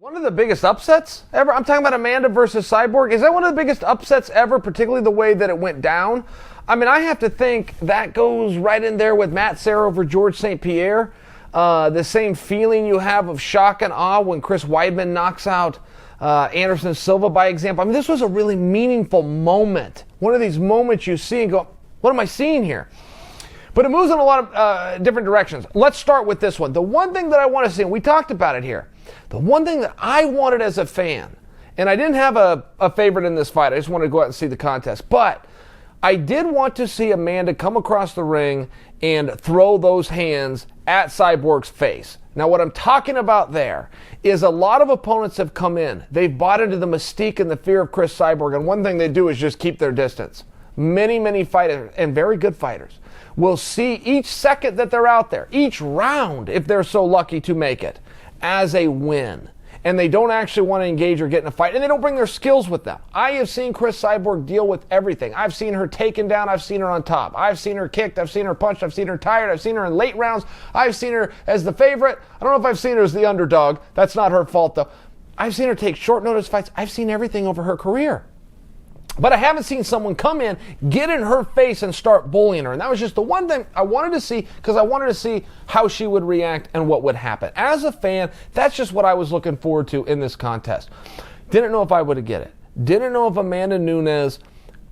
One of the biggest upsets ever? I'm talking about Amanda versus Cyborg. Is that one of the biggest upsets ever, particularly the way that it went down? I mean, I have to think that goes right in there with Matt Serra over George St. Pierre. The same feeling you have of shock and awe when Chris Weidman knocks out Anderson Silva, by example. I mean, this was a really meaningful moment. One of these moments you see and go, what am I seeing here? But it moves in a lot of different directions. Let's start with this one. The one thing that I want to see, and we talked about it here, the one thing that I wanted as a fan, and I didn't have a favorite in this fight. I just wanted to go out and see the contest. But I did want to see Amanda come across the ring and throw those hands at Cyborg's face. Now, what I'm talking about there is a lot of opponents have come in. They've bought into the mystique and the fear of Cris Cyborg, and one thing they do is just keep their distance. Many fighters, and very good fighters, will see each second that they're out there, each round, if they're so lucky to make it, as a win. And they don't actually want to engage or get in a fight, and they don't bring their skills with them. I have seen Cris Cyborg deal with everything. I've seen her taken down. I've seen her on top. I've seen her kicked. I've seen her punched. I've seen her tired. I've seen her in late rounds. I've seen her as the favorite. I don't know if I've seen her as the underdog. That's not her fault, though. I've seen her take short notice fights. I've seen everything over her career. But I haven't seen someone come in, get in her face, and start bullying her. And that was just the one thing I wanted to see, because I wanted to see how she would react and what would happen. As a fan, that's just what I was looking forward to in this contest. Didn't know if I would get it. Didn't know if Amanda Nunes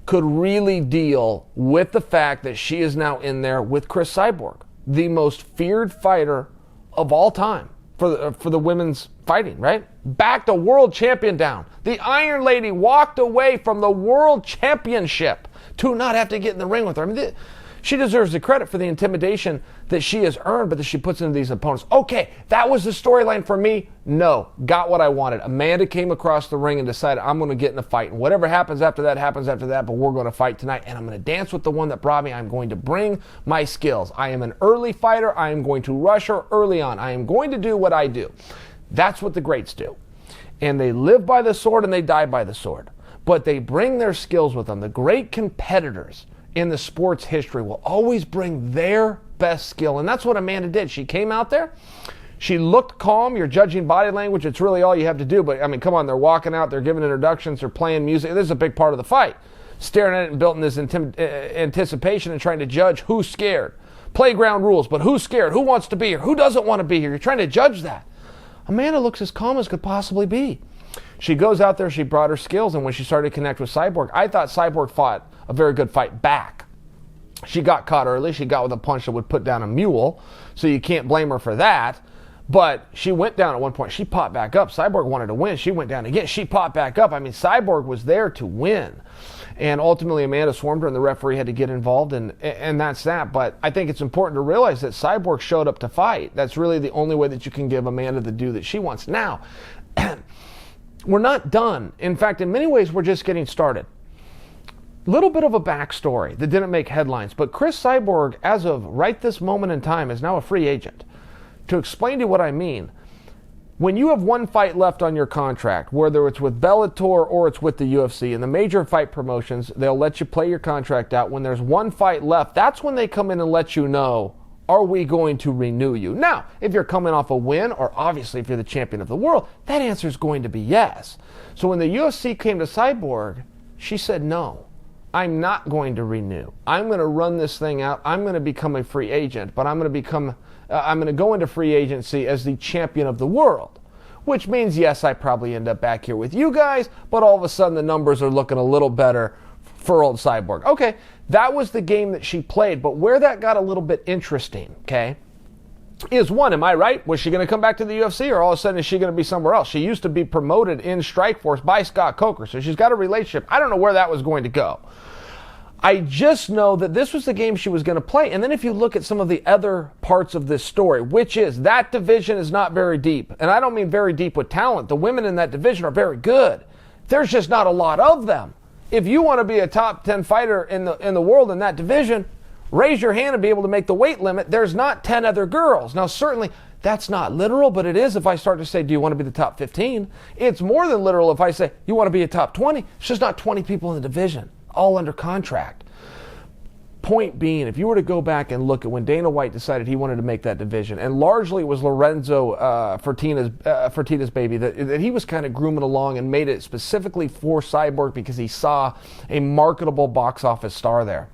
could really deal with the fact that she is now in there with Cris Cyborg, the most feared fighter of all time for the women's fighting, right? Backed a world champion down. The Iron Lady walked away from the world championship to not have to get in the ring with her. I mean, she deserves the credit for the intimidation that she has earned, but that she puts into these opponents. Okay, that was the storyline for me. No, got what I wanted. Amanda came across the ring and decided, I'm going to get in a fight. And whatever happens after that, happens after that, but we're going to fight tonight. And I'm going to dance with the one that brought me. I'm going to bring my skills. I am an early fighter. I am going to rush her early on. I am going to do what I do. That's what the greats do. And they live by the sword and they die by the sword. But they bring their skills with them. The great competitors in the sports history will always bring their best skill. And that's what Amanda did. She came out there. She looked calm. You're judging body language. It's really all you have to do. But, I mean, come on. They're walking out. They're giving introductions. They're playing music. This is a big part of the fight. Staring at it and built in this anticipation and trying to judge who's scared. Playground rules, but who's scared? Who wants to be here? Who doesn't want to be here? You're trying to judge that. Amanda looks as calm as could possibly be. She goes out there, she brought her skills, and when she started to connect with Cyborg, I thought Cyborg fought a very good fight back. She got caught early. She got with a punch that would put down a mule, so you can't blame her for that. But she went down at one point. She popped back up. Cyborg wanted to win. She went down again. She popped back up. I mean, Cyborg was there to win. And ultimately, Amanda swarmed her, and the referee had to get involved, and that's that. But I think it's important to realize that Cyborg showed up to fight. That's really the only way that you can give Amanda the due that she wants. Now, we're not done. In fact, in many ways, we're just getting started. Little bit of a backstory that didn't make headlines, but Cris Cyborg, as of right this moment in time, is now a free agent. To explain to you what I mean, when you have one fight left on your contract, whether it's with Bellator or it's with the UFC, and the major fight promotions, they'll let you play your contract out. When there's one fight left, that's when they come in and let you know, are we going to renew you? Now, if you're coming off a win, or obviously if you're the champion of the world, that answer is going to be yes. So when the UFC came to Cyborg, she said, no, I'm not going to renew. I'm going to run this thing out. I'm going to become a free agent, but I'm going to go into free agency as the champion of the world, which means, yes, I probably end up back here with you guys, but all of a sudden the numbers are looking a little better for old Cyborg. Okay, that was the game that she played, but where that got a little bit interesting, okay, is one, am I right? Was she going to come back to the UFC, or all of a sudden is she going to be somewhere else? She used to be promoted in Strikeforce by Scott Coker, so she's got a relationship. I don't know where that was going to go. I just know that this was the game she was going to play. And then if you look at some of the other parts of this story, which is that division is not very deep. And I don't mean very deep with talent. The women in that division are very good. There's just not a lot of them. If you want to be a top 10 fighter in the world in that division, raise your hand and be able to make the weight limit. There's not 10 other girls. Now, certainly, that's not literal, but it is if I start to say, do you want to be the top 15? It's more than literal if I say, you want to be a top 20? It's just not 20 people in the division, all under contract. Point being, if you were to go back and look at when Dana White decided he wanted to make that division, and largely it was Lorenzo Fertitta's baby, that he was kind of grooming along and made it specifically for Cyborg because he saw a marketable box office star there.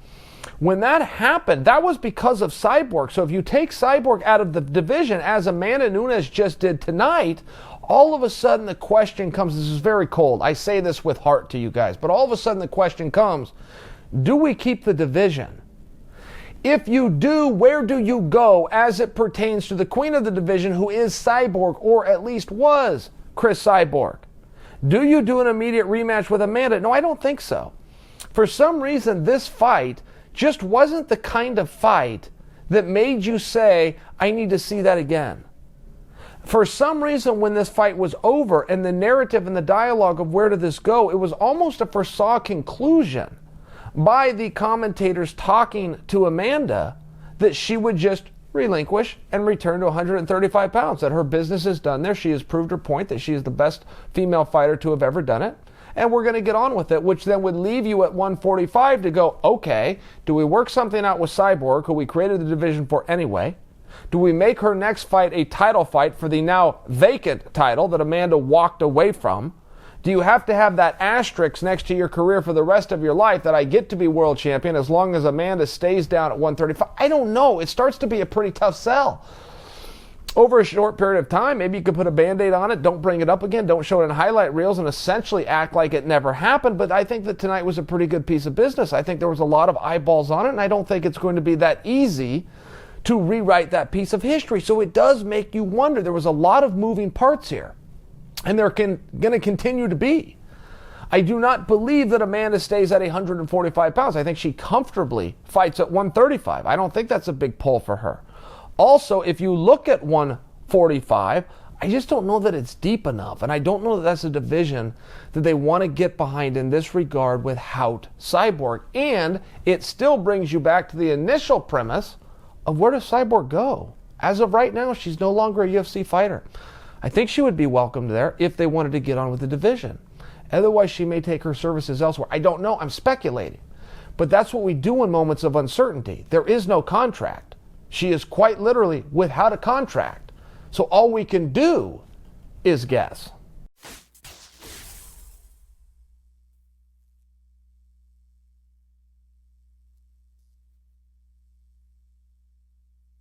When that happened, that was because of Cyborg. So if you take Cyborg out of the division, as Amanda Nunes just did tonight, all of a sudden the question comes, this is very cold, I say this with heart to you guys, but all of a sudden the question comes, do we keep the division? If you do, where do you go as it pertains to the queen of the division, who is Cyborg, or at least was Cris Cyborg? Do you do an immediate rematch with Amanda? No, I don't think so. For some reason, this fight just wasn't the kind of fight that made you say, I need to see that again. For some reason, when this fight was over and the narrative and the dialogue of where did this go, it was almost a foresaw conclusion by the commentators talking to Amanda that she would just relinquish and return to 135 pounds, that her business is done there. She has proved her point that she is the best female fighter to have ever done it, and we're going to get on with it, which then would leave you at 145 to go, okay, do we work something out with Cyborg, who we created the division for anyway? Do we make her next fight a title fight for the now vacant title that Amanda walked away from? Do you have to have that asterisk next to your career for the rest of your life that I get to be world champion as long as Amanda stays down at 135? I don't know. It starts to be a pretty tough sell. Over a short period of time, maybe you could put a Band-Aid on it, don't bring it up again, don't show it in highlight reels, and essentially act like it never happened. But I think that tonight was a pretty good piece of business. I think there was a lot of eyeballs on it, and I don't think it's going to be that easy to rewrite that piece of history. So it does make you wonder. There was a lot of moving parts here. And there going to continue to be. I do not believe that Amanda stays at 145 pounds. I think she comfortably fights at 135. I don't think that's a big pull for her. Also, if you look at 145, I just don't know that it's deep enough. And I don't know that that's a division that they want to get behind in this regard without Cyborg. And it still brings you back to the initial premise of where does Cyborg go? As of right now, she's no longer a UFC fighter. I think she would be welcomed there if they wanted to get on with the division. Otherwise, she may take her services elsewhere. I don't know. I'm speculating. But that's what we do in moments of uncertainty. There is no contract. She is quite literally without a contract. So all we can do is guess.